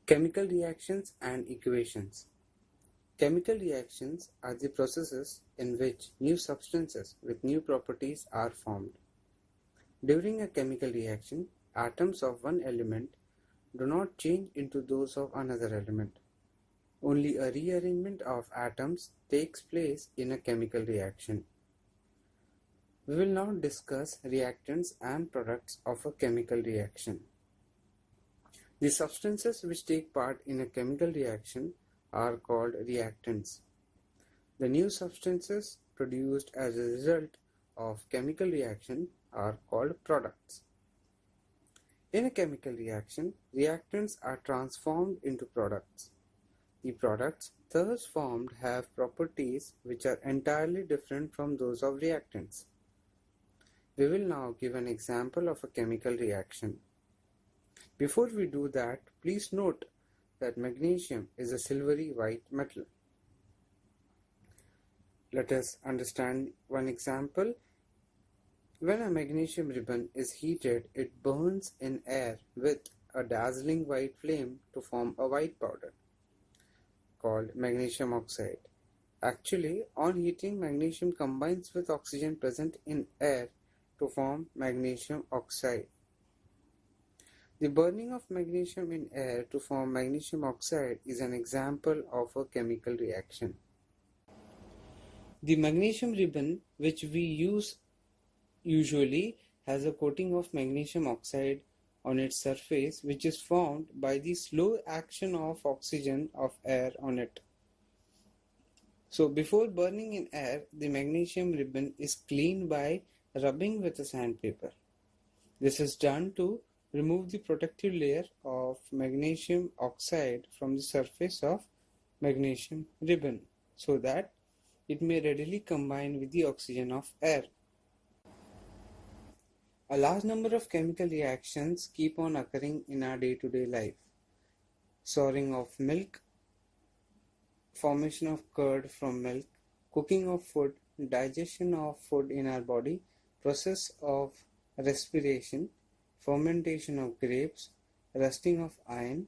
Chemical reactions and equations. Chemical reactions are the processes in which new substances with new properties are formed. During a chemical reaction, atoms of one element do not change into those of another element. Only a rearrangement of atoms takes place in a chemical reaction. We will now discuss reactants and products of a chemical reaction. The substances which take part in a chemical reaction are called reactants. The new substances produced as a result of chemical reaction are called products. In a chemical reaction, reactants are transformed into products. The products thus formed have properties which are entirely different from those of reactants. We will now give an example of a chemical reaction. Before we do that, please note that magnesium is a silvery white metal. Let us understand one example. When a magnesium ribbon is heated, it burns in air with a dazzling white flame to form a white powder called magnesium oxide. Actually, on heating, magnesium combines with oxygen present in air to form magnesium oxide. The burning of magnesium in air to form magnesium oxide is an example of a chemical reaction. The magnesium ribbon which we use usually has a coating of magnesium oxide on its surface which is formed by the slow action of oxygen of air on it. So before burning in air, the magnesium ribbon is cleaned by rubbing with a sandpaper. This is done to remove the protective layer of magnesium oxide from the surface of magnesium ribbon so that it may readily combine with the oxygen of air. A large number of chemical reactions keep on occurring in our day-to-day life. Souring of milk, formation of curd from milk, cooking of food, digestion of food in our body, process of respiration, fermentation of grapes, rusting of iron,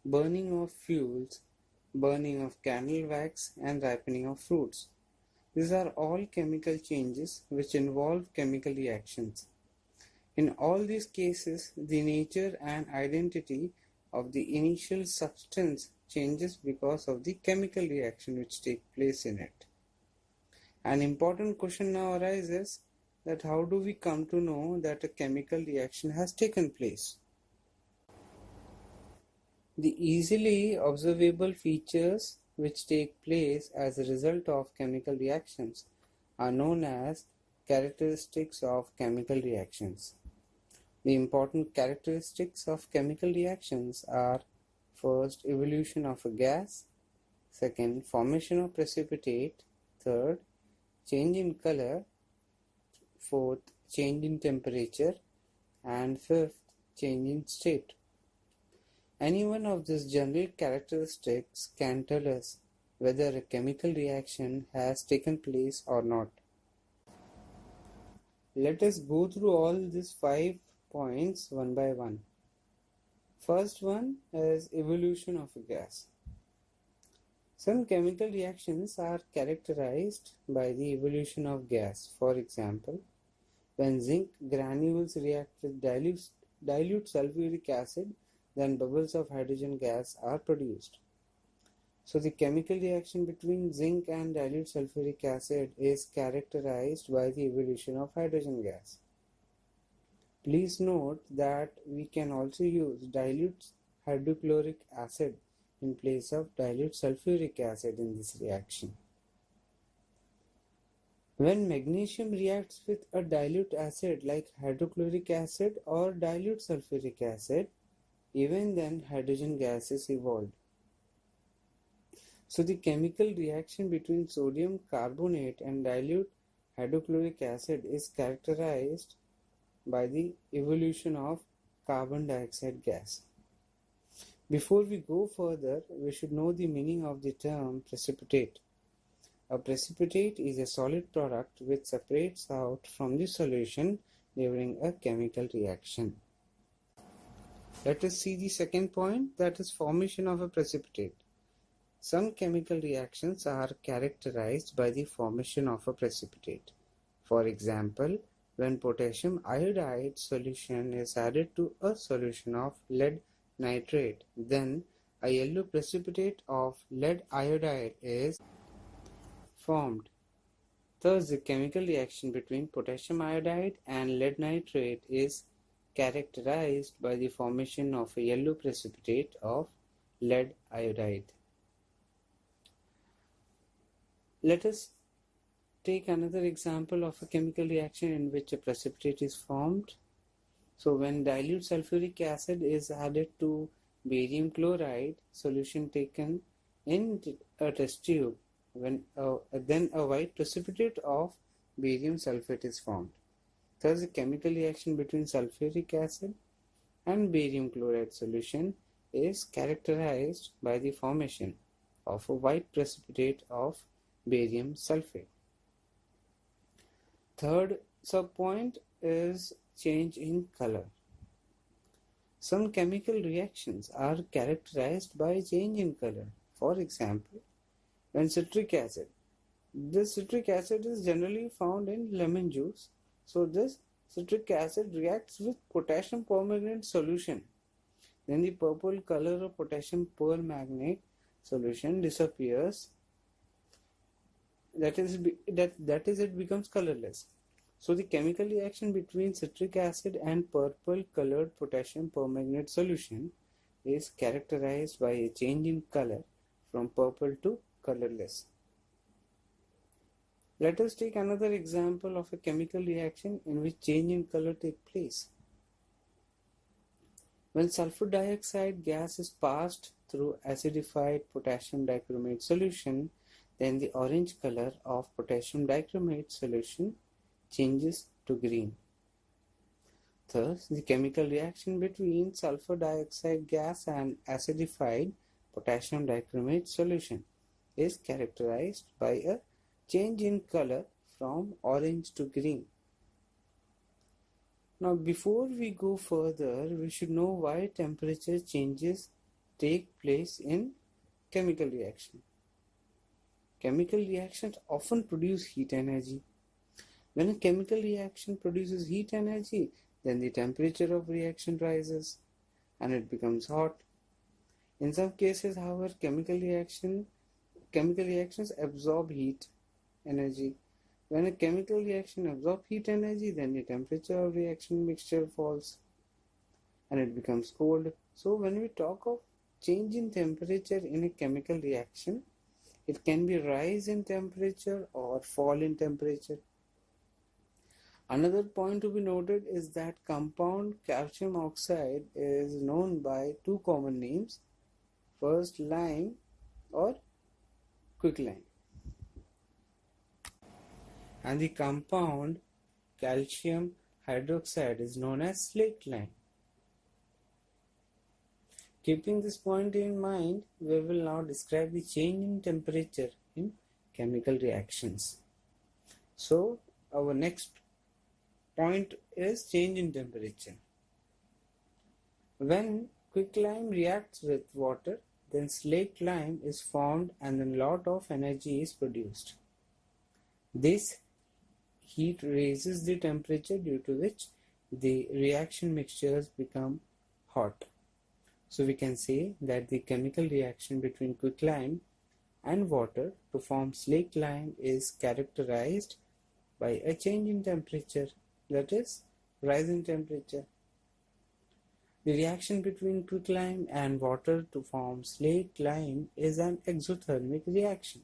burning of fuels, burning of candle wax, and ripening of fruits. These are all chemical changes which involve chemical reactions. In all these cases, the nature and identity of the initial substance changes because of the chemical reaction which takes place in it. An important question now arises that how do we come to know that a chemical reaction has taken place? The easily observable features which take place as a result of chemical reactions are known as characteristics of chemical reactions. The important characteristics of chemical reactions are: first, evolution of a gas; second, formation of precipitate; third, change in color; fourth, change in temperature; and fifth, change in state. Any one of these general characteristics can tell us whether a chemical reaction has taken place or not. Let us go through all these 5 points one by one. First one is evolution of a gas. Some chemical reactions are characterized by the evolution of gas. For example, when zinc granules react with dilute sulfuric acid, then bubbles of hydrogen gas are produced. So the chemical reaction between zinc and dilute sulfuric acid is characterized by the evolution of hydrogen gas. Please note that we can also use dilute hydrochloric acid in place of dilute sulfuric acid in this reaction. When magnesium reacts with a dilute acid like hydrochloric acid or dilute sulfuric acid, even then hydrogen gas is evolved. So the chemical reaction between sodium carbonate and dilute hydrochloric acid is characterized by the evolution of carbon dioxide gas. Before we go further, we should know the meaning of the term precipitate. A precipitate is a solid product which separates out from the solution during a chemical reaction. Let us see the second point, that is formation of a precipitate. Some chemical reactions are characterized by the formation of a precipitate. For example, when potassium iodide solution is added to a solution of lead nitrate, then a yellow precipitate of lead iodide is formed. Thus, the chemical reaction between potassium iodide and lead nitrate is characterized by the formation of a yellow precipitate of lead iodide. Let us take another example of a chemical reaction in which a precipitate is formed. So when dilute sulfuric acid is added to barium chloride solution taken in a test tube, then a white precipitate of barium sulfate is formed. Thus, the chemical reaction between sulfuric acid and barium chloride solution is characterized by the formation of a white precipitate of barium sulfate. Third subpoint is change in color. Some chemical reactions are characterized by change in color. For example, when citric acid. This citric acid is generally found in lemon juice. So this citric acid reacts with potassium permanganate solution. Then the purple color of potassium permanganate solution disappears. That is, it becomes colorless. So the chemical reaction between citric acid and purple colored potassium permanganate solution is characterized by a change in color from purple to colorless. Let us take another example of a chemical reaction in which change in color takes place. When sulfur dioxide gas is passed through acidified potassium dichromate solution, then the orange color of potassium dichromate solution changes to green. Thus, the chemical reaction between sulfur dioxide gas and acidified potassium dichromate solution is characterized by a change in color from orange to green. Now, before we go further, we should know why temperature changes take place in chemical reaction. Chemical reactions often produce heat energy. When a chemical reaction produces heat energy, then the temperature of reaction rises and it becomes hot. In some cases, however, chemical reactions absorb heat energy. When a chemical reaction absorbs heat energy, then the temperature of reaction mixture falls and it becomes cold. So when we talk of change in temperature in a chemical reaction, it can be rise in temperature or fall in temperature. Another point to be noted is that compound calcium oxide is known by two common names. First, lime or quicklime. And the compound calcium hydroxide is known as slaked lime. Keeping this point in mind, we will now describe the change in temperature in chemical reactions. So, our next point is change in temperature. When quicklime reacts with water, then slaked lime is formed and then a lot of energy is produced. This heat raises the temperature, due to which the reaction mixtures become hot. So we can say that the chemical reaction between quicklime and water to form slaked lime is characterized by a change in temperature, that is, rise in temperature. The reaction between quicklime and water to form slaked lime is an exothermic reaction.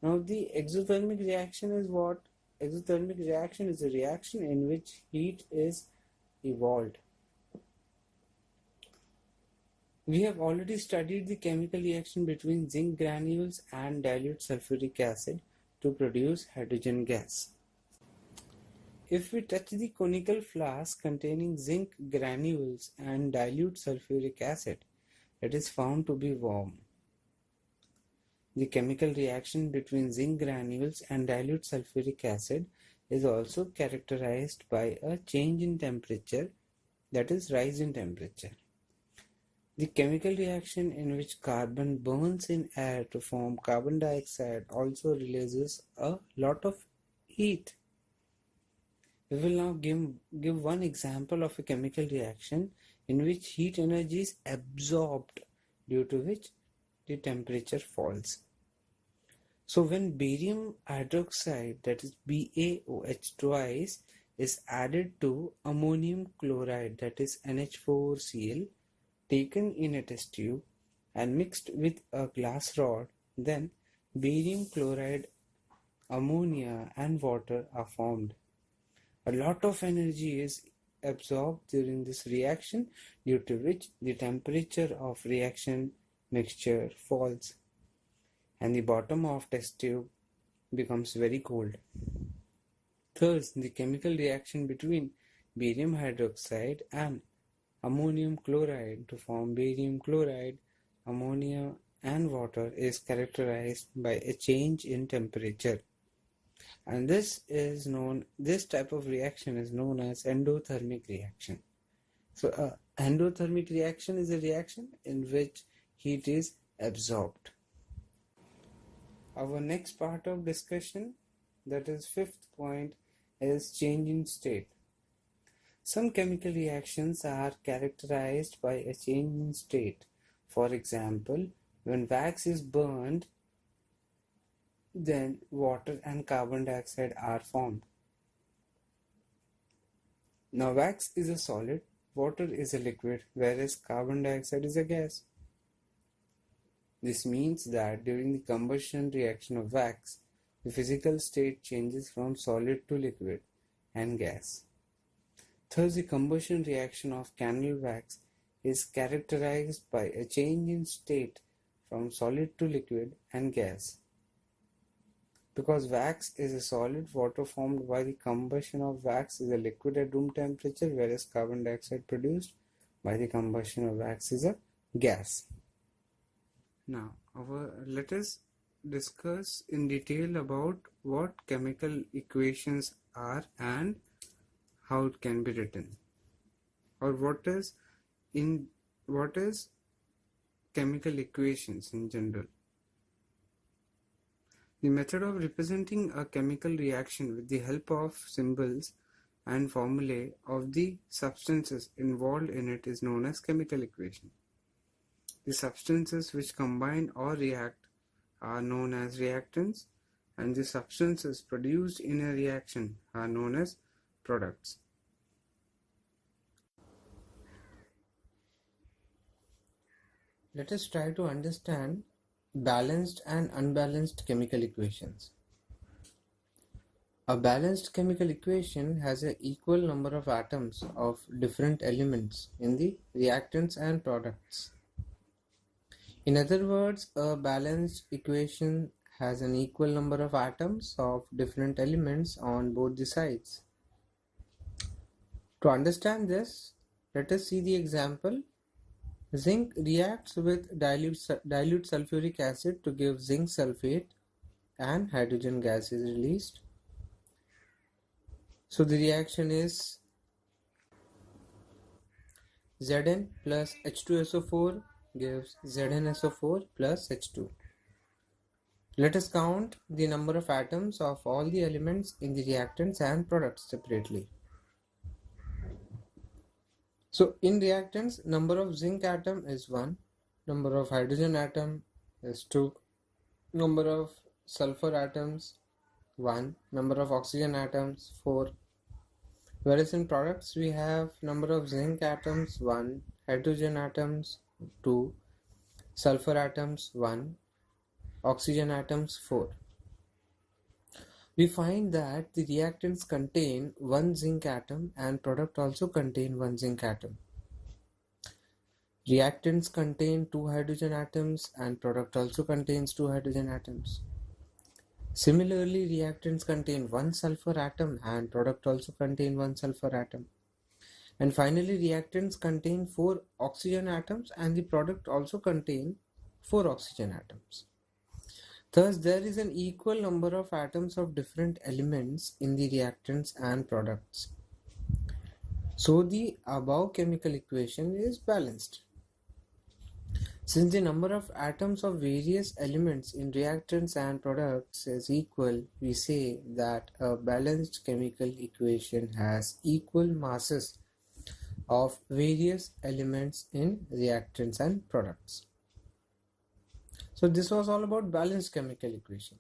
Now, the exothermic reaction is what? Exothermic reaction is a reaction in which heat is evolved. We have already studied the chemical reaction between zinc granules and dilute sulfuric acid to produce hydrogen gas. If we touch the conical flask containing zinc granules and dilute sulfuric acid, it is found to be warm. The chemical reaction between zinc granules and dilute sulfuric acid is also characterized by a change in temperature that is rise in temperature. The chemical reaction in which carbon burns in air to form carbon dioxide also releases a lot of heat. We will now give one example of a chemical reaction in which heat energy is absorbed, due to which the temperature falls. So when barium hydroxide, that is BaOH twice, is added to ammonium chloride, that is NH4Cl, taken in a test tube and mixed with a glass rod, then barium chloride, ammonia and water are formed. A lot of energy is absorbed during this reaction, due to which the temperature of reaction mixture falls and the bottom of test tube becomes very cold. Thus, the chemical reaction between barium hydroxide and ammonium chloride to form barium chloride, ammonia and water is characterized by a change in temperature. And this type of reaction is known as endothermic reaction. So endothermic reaction is a reaction in which heat is absorbed. Our next part of discussion, that is fifth point, is change in state. Some chemical reactions are characterized by a change in state. For example, when wax is burned, then water and carbon dioxide are formed. Now wax is a solid, water is a liquid, whereas carbon dioxide is a gas. This means that during the combustion reaction of wax, the physical state changes from solid to liquid and gas. Thus, the combustion reaction of candle wax is characterized by a change in state from solid to liquid and gas. Because wax is a solid, water formed by the combustion of wax is a liquid at room temperature, whereas carbon dioxide produced by the combustion of wax is a gas. Now, let us discuss in detail about what chemical equations are and how it can be written, or what is chemical equations in general. The method of representing a chemical reaction with the help of symbols and formulae of the substances involved in it is known as chemical equation. The substances which combine or react are known as reactants, and the substances produced in a reaction are known as products. Let us try to understand balanced and unbalanced chemical equations. A balanced chemical equation has an equal number of atoms of different elements in the reactants and products. In other words, a balanced equation has an equal number of atoms of different elements on both the sides. To understand this, let us see the example. Zinc reacts with dilute sulfuric acid to give zinc sulfate, and hydrogen gas is released. So the reaction is Zn plus H2SO4 gives ZnSO4 plus H2. Let us count the number of atoms of all the elements in the reactants and products separately. So in reactants, number of zinc atom is 1, number of hydrogen atom is 2, number of sulfur atoms 1, number of oxygen atoms 4. Whereas in products we have number of zinc atoms 1, hydrogen atoms 2, sulfur atoms 1, oxygen atoms 4. We find that the reactants contain one zinc atom and product also contain one zinc atom. Reactants contain 2 hydrogen atoms and product also contains 2 hydrogen atoms. Similarly, reactants contain one sulfur atom and product also contain one sulfur atom. And finally, reactants contain 4 oxygen atoms and the product also contain 4 oxygen atoms. Thus, there is an equal number of atoms of different elements in the reactants and products. So the above chemical equation is balanced. Since the number of atoms of various elements in reactants and products is equal, we say that a balanced chemical equation has equal masses of various elements in reactants and products. So this was all about balanced chemical equation.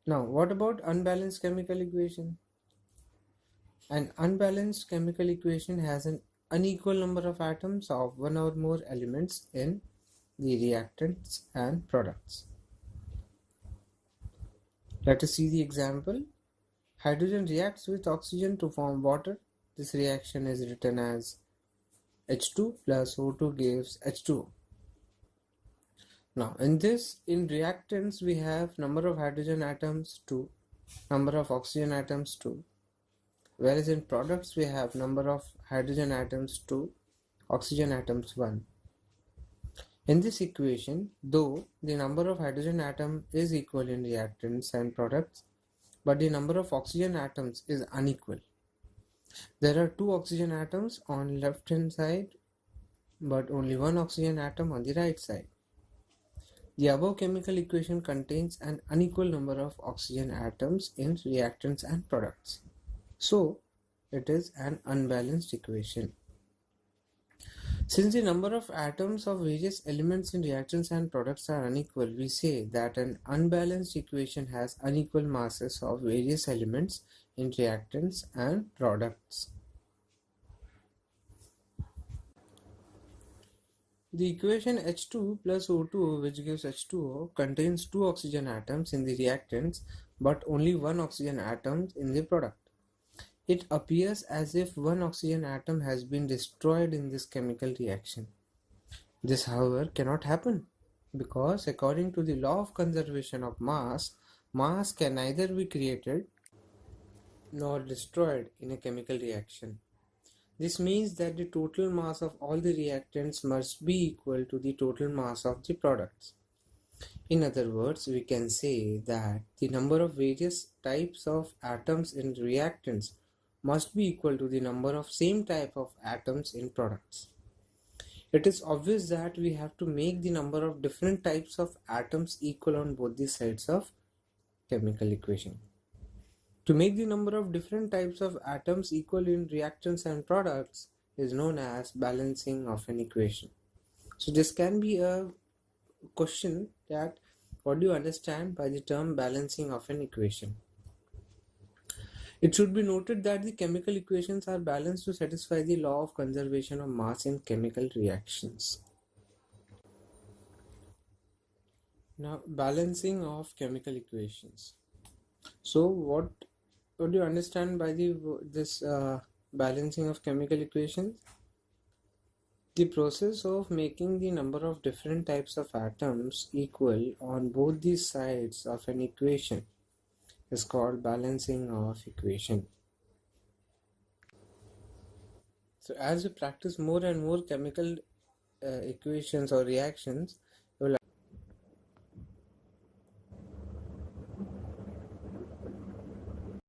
Now, what about unbalanced chemical equation? An unbalanced chemical equation has an unequal number of atoms of one or more elements in the reactants and products. Let us see the example. Hydrogen reacts with oxygen to form water. This reaction is written as H2 plus O2 gives H2O. Now in reactants we have number of hydrogen atoms 2, number of oxygen atoms 2, whereas in products we have number of hydrogen atoms 2, oxygen atoms 1. In this equation, though the number of hydrogen atom is equal in reactants and products, but the number of oxygen atoms is unequal. There are 2 oxygen atoms on left hand side, but only 1 oxygen atom on the right side. The above chemical equation contains an unequal number of oxygen atoms in reactants and products. So, it is an unbalanced equation. Since the number of atoms of various elements in reactants and products are unequal, we say that an unbalanced equation has unequal masses of various elements in reactants and products. The equation H2 plus O2, which gives H2O, contains 2 oxygen atoms in the reactants but only 1 oxygen atom in the product. It appears as if 1 oxygen atom has been destroyed in this chemical reaction. This, however, cannot happen because according to the law of conservation of mass, mass can neither be created nor destroyed in a chemical reaction. This means that the total mass of all the reactants must be equal to the total mass of the products. In other words, we can say that the number of various types of atoms in reactants must be equal to the number of same type of atoms in products. It is obvious that we have to make the number of different types of atoms equal on both the sides of chemical equation. To make the number of different types of atoms equal in reactants and products is known as balancing of an equation. So this can be a question that what do you understand by the term balancing of an equation? It should be noted that the chemical equations are balanced to satisfy the law of conservation of mass in chemical reactions. Now, balancing of chemical equations. So what do you understand by this balancing of chemical equations? The process of making the number of different types of atoms equal on both the sides of an equation is called balancing of equation. So as we practice more and more chemical equations or reactions,